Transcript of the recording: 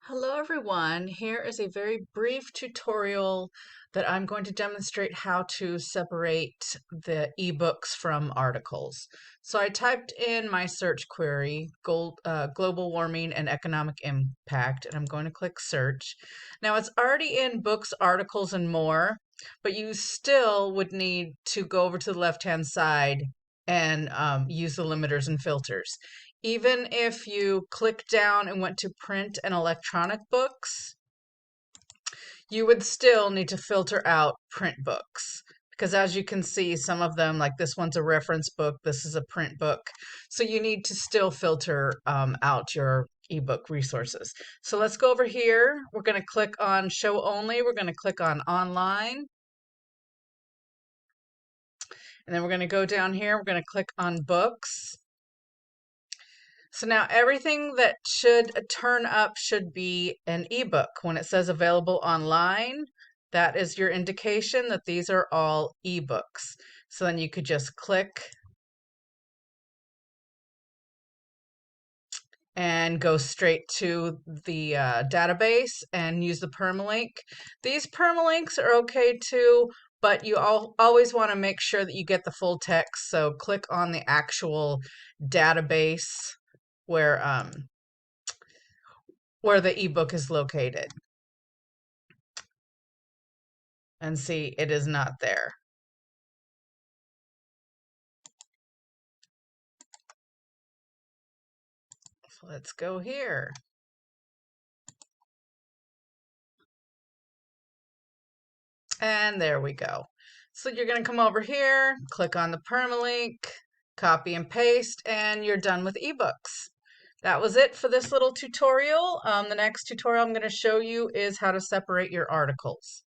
Hello everyone, here is a very brief tutorial that I'm going to demonstrate how to separate the ebooks from articles. So I typed in my search query, global warming and economic impact, and I'm going to click search. Now it's already in books, articles, and more, but you still would need to go over to the left-hand side and use the limiters and filters. Even if you click down and went to print and electronic books, you would still need to filter out print books. Because as you can see, some of them, like this one's a reference book, this is a print book. So you need to still filter out your ebook resources. So let's go over here. We're going to click on show only. We're going to click on online. And then we're going to go down here. We're going to click on books. So now everything that should turn up should be an ebook. When it says available online, that is your indication that these are all ebooks. So then you could just click and go straight to the database and use the permalink. These permalinks are okay too, but you always want to make sure that you get the full text. So click on the actual database where the ebook is located and see it is not there. So let's go here. And there we go. So you're going to come over here, click on the permalink, copy and paste, and you're done with ebooks. That was it for this little tutorial. The next tutorial I'm going to show you is how to separate your articles.